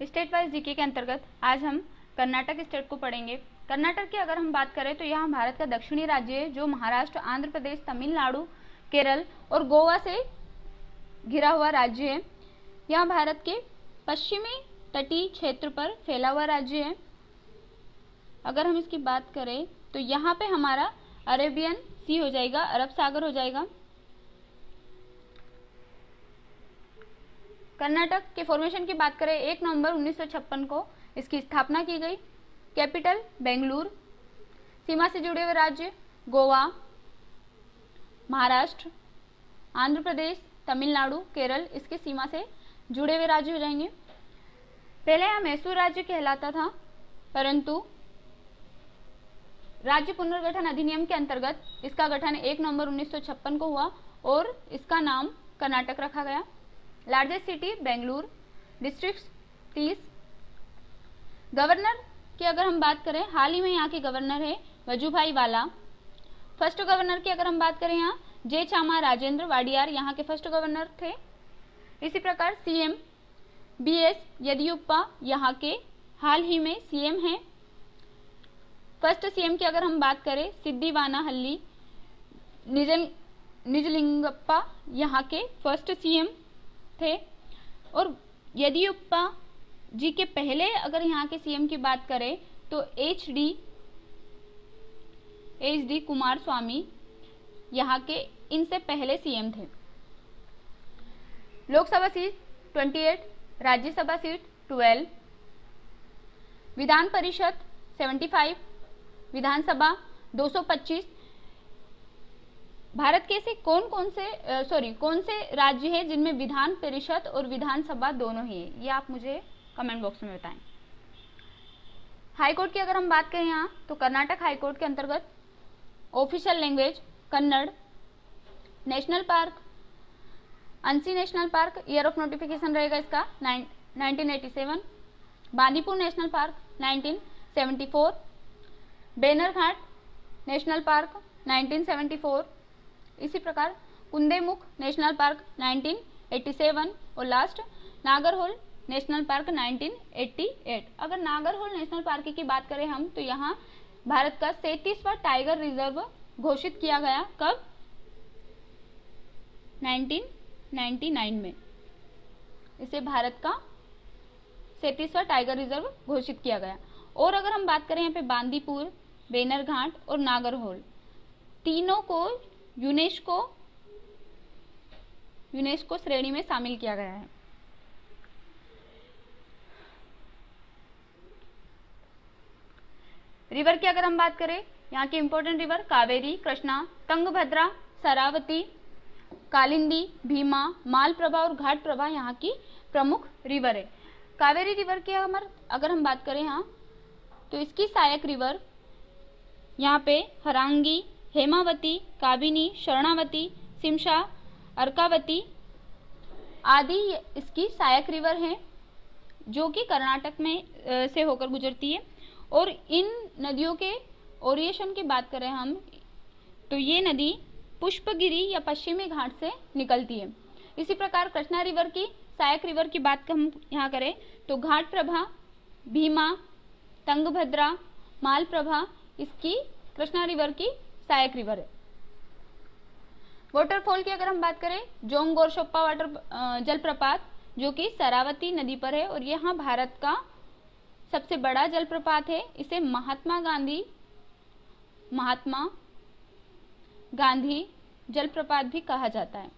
State wise GK के अंतर्गत आज हम कर्नाटक स्टेट को पढ़ेंगे। कर्नाटक की अगर हम बात करें तो यहाँ भारत का दक्षिणी राज्य है जो महाराष्ट्र, आंध्र प्रदेश, तमिलनाडु, केरल और गोवा से घिरा हुआ राज्य है। यह भारत के पश्चिमी तटीय क्षेत्र पर फैला हुआ राज्य है। अगर हम इसकी बात करें तो यहाँ पे हमारा अरेबियन सी हो जाएगा, अरब सागर हो जाएगा। कर्नाटक के फॉर्मेशन की बात करें 1 नवंबर 1956 को इसकी स्थापना की गई। कैपिटल बेंगलुरु। सीमा से जुड़े हुए राज्य गोवा, महाराष्ट्र, आंध्र प्रदेश, तमिलनाडु, केरल इसके सीमा से जुड़े हुए राज्य हो जाएंगे। पहले यह मैसूर राज्य कहलाता था, परंतु राज्य पुनर्गठन अधिनियम के अंतर्गत इसका गठन 1 नवंबर 1956 को हुआ और इसका नाम कर्नाटक रखा गया। Largest city Bengaluru. Districts 30। Governor की अगर हम बात करें, हाल ही में यहाँ के गवर्नर है वजुभाई वाला। फर्स्ट गवर्नर की अगर हम बात करें यहाँ जे चामा राजेंद्र वाडियार यहाँ के फर्स्ट गवर्नर थे। इसी प्रकार सीएम बीएस येदियुरप्पा यहाँ के हाल ही में सीएम हैं। फर्स्ट सीएम की अगर हम बात करें सिद्धिवानाहल्ली निजलिंगप्पा यहाँ के फर्स्ट सीएम थे। और येदियुरप्पा जी के पहले अगर यहाँ के सीएम की बात करें तो एच डी कुमार स्वामी यहाँ के इनसे पहले सीएम थे। लोकसभा सीट 28, राज्यसभा सीट 12, विधान परिषद 75, विधानसभा 225। भारत के ऐसे कौन से राज्य हैं जिनमें विधान परिषद और विधानसभा दोनों ही है, ये आप मुझे कमेंट बॉक्स में बताएं। हाई कोर्ट की अगर हम बात करें यहाँ तो कर्नाटक हाई कोर्ट के अंतर्गत official language Kannada. National park Anshi national park, year of notification रहेगा इसका 1987। Bandipur national park 1974। Bannerghatta national park 1974। इसी प्रकार कुंदेमुख नेशनल पार्क 1987 और लास्ट नागरहोल नेशनल पार्क 1988। अगर नागरहोल नेशनल पार्क की बात करें हम तो यहाँ भारत का 37वां टाइगर रिजर्व घोषित किया गया। कब? 1999 में इसे भारत का 37वां टाइगर रिजर्व घोषित किया गया। और अगर हम बात करें यहाँ पे बांदीपुर, बेनरघाट और नागरहोल तीनों को यूनेस्को श्रेणी में शामिल किया गया है। रिवर की अगर हम बात करें यहाँ की इंपॉर्टेंट रिवर कावेरी, कृष्णा, तंगभद्रा, शरावती, कालिंदी, भीमा, मालप्रभा और घाटप्रभा यहाँ की प्रमुख रिवर है। कावेरी रिवर की अगर हम बात करें यहाँ तो इसकी सहायक रिवर यहाँ पे हरांगी, हेमावती, काबिनी, शरणावती, सिमशा, अर्कावती आदि इसकी सहायक रिवर हैं जो कि कर्नाटक में से होकर गुजरती है। और इन नदियों के ओरिएशन की बात करें हम तो ये नदी पुष्पगिरी या पश्चिमी घाट से निकलती है। इसी प्रकार कृष्णा रिवर की सहायक रिवर की बात हम यहाँ करें तो घाटप्रभा, भीमा, तंगभद्रा, मालप्रभा इसकी कृष्णा रिवर की सहायक रिवर है। वाटरफॉल की अगर हम बात करें जोंग गोरशोप्पा जलप्रपात जो कि शरावती नदी पर है और यहाँ भारत का सबसे बड़ा जलप्रपात है। इसे महात्मा गांधी जलप्रपात भी कहा जाता है।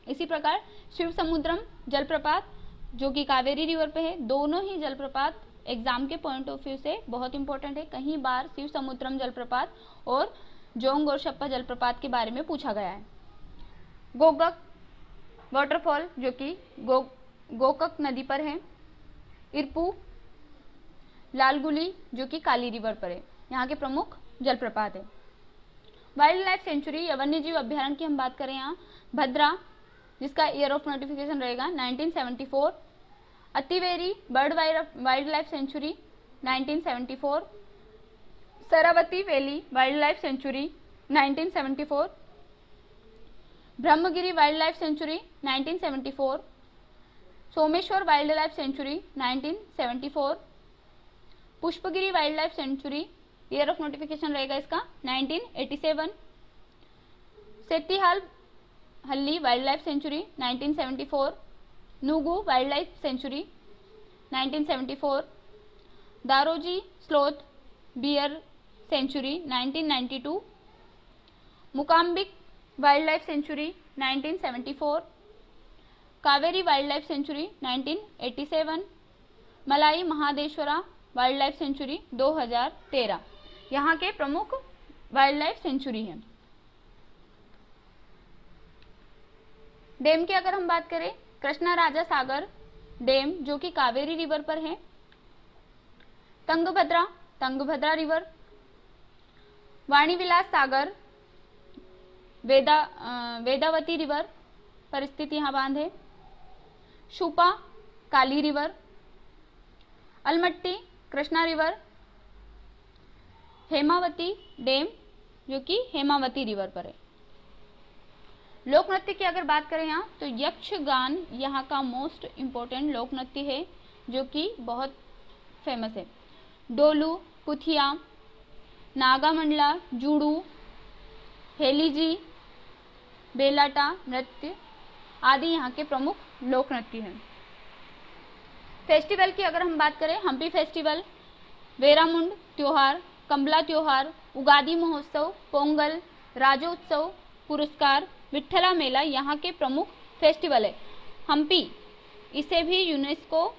इसी प्रकार शिव समुद्रम जलप्रपात जो कि कावेरी रिवर पे है। दोनों ही जलप्रपात एग्जाम के पॉइंट ऑफ व्यू से बहुत इंपॉर्टेंट है। कहीं बार शिव समुद्रम जलप्रपात और जोंग गोरशप्पा जलप्रपात के बारे में पूछा गया है। गोगक वाटरफॉल जो कि गोकक नदी पर है। इरपू, लालगुली जो कि काली रिवर पर है, यहाँ के प्रमुख जलप्रपात है। वाइल्ड लाइफ सेंचुरी या वन्यजीव अभ्यारण्य की हम बात करें यहाँ भद्रा जिसका ईयर ऑफ नोटिफिकेशन रहेगा 1974। Attiveri bird wildlife sanctuary 1974। Sharavathi valley wildlife sanctuary 1974। Brahmagiri wildlife sanctuary 1974। Someshwara wildlife sanctuary 1974, Pushpagiri wildlife sanctuary, year of notification रहेगा इसका 1987, Shettihalli wildlife sanctuary 1974, Nugu wildlife sanctuary 1974, Daroji sloth bear sanctuary 1992, Mookambika wildlife sanctuary 1974, Kaveri wildlife sanctuary 1987, Malai Mahadeshwara wild life sanctuary 2013 यहाँ के प्रमुख wild life sanctuary हैं। Dam की अगर हम बात करें, कृष्णा राजा सागर डैम जो कि कावेरी रिवर पर है, तंगभद्रा रिवर, वाणी विलास सागर वेदावती रिवर पर स्थित यहाँ बांध है, Supa Kali river, Almatti Krishna river, Hemavathi dam जो कि हेमावती रिवर पर है। लोक नृत्य की अगर बात करें यहाँ तो यक्षगान यहाँ का मोस्ट इम्पोर्टेंट लोक नृत्य है जो कि बहुत फेमस है। डोलू, पुथिया, नागामंडला, जूडू, हेलीजी, बेलाटा नृत्य आदि यहाँ के प्रमुख लोक नृत्य हैं। फेस्टिवल की अगर हम बात करें, हम्पी फेस्टिवल, वेरामुंड त्योहार, कंबला त्योहार, उगादी महोत्सव, पोंगल, राज्योत्सव, पुरस्कार, विठ्ठला मेला यहाँ के प्रमुख फेस्टिवल है। हम्पी इसे भी यूनेस्को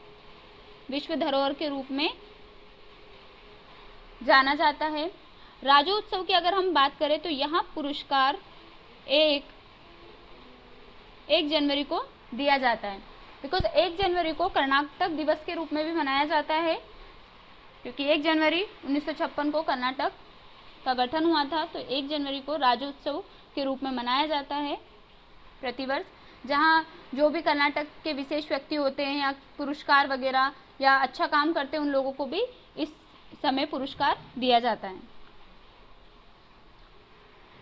विश्व धरोहर के रूप में जाना जाता है। राज्योत्सव की अगर हम बात करें तो यहाँ पुरस्कार 1 जनवरी को दिया जाता है, बिकॉज 1 जनवरी को कर्नाटक दिवस के रूप में भी मनाया जाता है, क्योंकि 1 जनवरी 1956 को कर्नाटक का गठन हुआ था, तो 1 जनवरी को राज्योत्सव के रूप में मनाया जाता है प्रतिवर्ष, जहाँ जो भी कर्नाटक के विशेष व्यक्ति होते हैं या पुरस्कार वगैरह या अच्छा काम करते हैं उन लोगों को भी इस समय पुरस्कार दिया जाता है।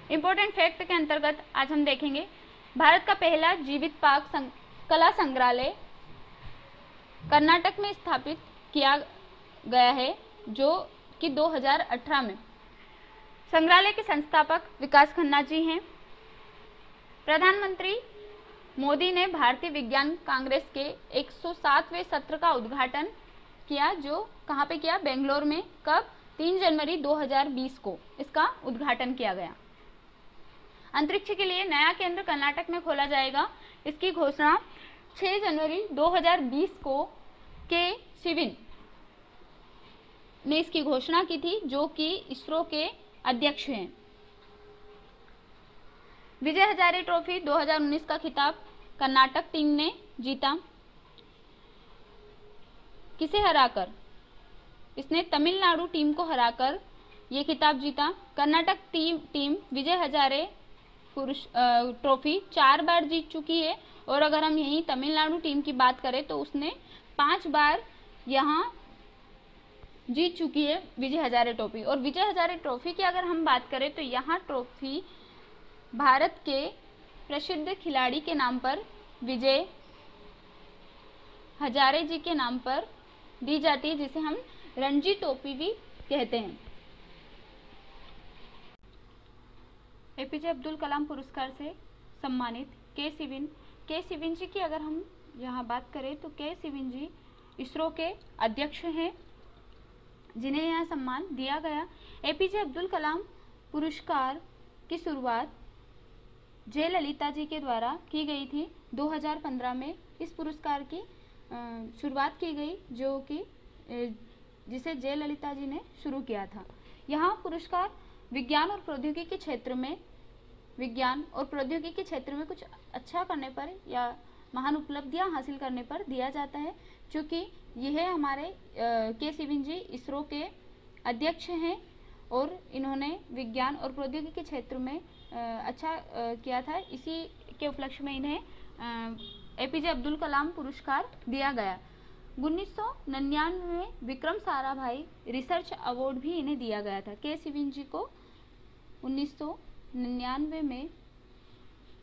इम्पोर्टेंट फैक्ट के अंतर्गत आज हम देखेंगे भारत का पहला जीवित पाक कला संग्रहालय कर्नाटक में स्थापित किया गया है, जो कि 2018 में। संग्रहालय के संस्थापक विकास खन्ना जी हैं। प्रधानमंत्री मोदी ने भारतीय विज्ञान कांग्रेस के 107वें सत्र का उद्घाटन किया, जो कहाँ पे किया? बेंगलोर में। कब? 3 जनवरी 2020 को इसका उद्घाटन किया गया। अंतरिक्ष के लिए नया केंद्र कर्नाटक में खोला जाएगा, इसकी घोषणा 6 जनवरी 2020 को के सिवन ने इसकी घोषणा की थी, जो कि इसरो के अध्यक्ष हैं। विजय हजारे ट्रॉफी 2019 का खिताब कर्नाटक टीम ने जीता। किसे हराकर? इसने तमिलनाडु टीम को हराकर ये खिताब जीता। कर्नाटक टीम विजय हजारे ट्रॉफी 4 बार जीत चुकी है, और अगर हम यहीं तमिलनाडु टीम की बात करें तो उसने 5 बार यहाँ जीत चुकी है विजय हजारे ट्रॉफी। और विजय हजारे ट्रॉफी की अगर हम बात करें तो यहाँ ट्रॉफी भारत के प्रसिद्ध खिलाड़ी के नाम पर, विजय हजारे जी के नाम पर दी जाती है, जिसे हम रणजी ट्रॉफी भी कहते हैं। एपीजे अब्दुल कलाम पुरस्कार से सम्मानित के सिवन जी की अगर हम यहाँ बात करें तो के सिवन जी इसरो के अध्यक्ष हैं, जिन्हें यह सम्मान दिया गया। एपीजे अब्दुल कलाम पुरस्कार की शुरुआत जयललिता जी के द्वारा की गई थी। 2015 में इस पुरस्कार की शुरुआत की गई, जो कि जिसे जयललिता जी ने शुरू किया था। यहाँ पुरस्कार विज्ञान और प्रौद्योगिकी क्षेत्र में कुछ अच्छा करने पर या महान उपलब्धियां हासिल करने पर दिया जाता है, क्योंकि यह हमारे के सिवन जी इसरो के अध्यक्ष हैं और इन्होंने विज्ञान और प्रौद्योगिकी क्षेत्र में अच्छा किया था। इसी के उपलक्ष्य में इन्हें एपीजे अब्दुल कलाम पुरस्कार दिया गया। 1999 में विक्रम साराभाई रिसर्च अवार्ड भी इन्हें दिया गया था। के सिवन जी को 1999 में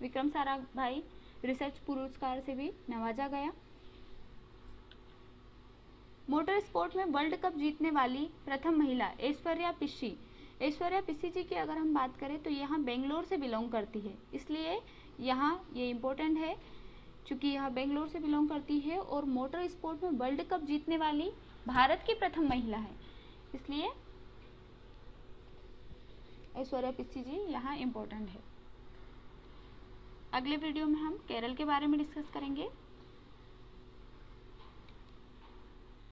विक्रम साराभाई रिसर्च पुरस्कार से भी नवाजा गया। मोटर स्पोर्ट में वर्ल्ड कप जीतने वाली प्रथम महिला ऐश्वर्या पिस्सी। ऐश्वर्या पिस्सी जी की अगर हम बात करें तो यहाँ बेंगलोर से बिलोंग करती है, इसलिए यहाँ ये इम्पोर्टेंट है क्योंकि यह बेंगलोर से बिलोंग करती है और मोटर स्पोर्ट में वर्ल्ड कप जीतने वाली भारत की प्रथम महिला है, इसलिए ऐश्वर्या पिस्सी जी यहाँ इम्पोर्टेंट है। अगले वीडियो में हम केरल के बारे में डिस्कस करेंगे।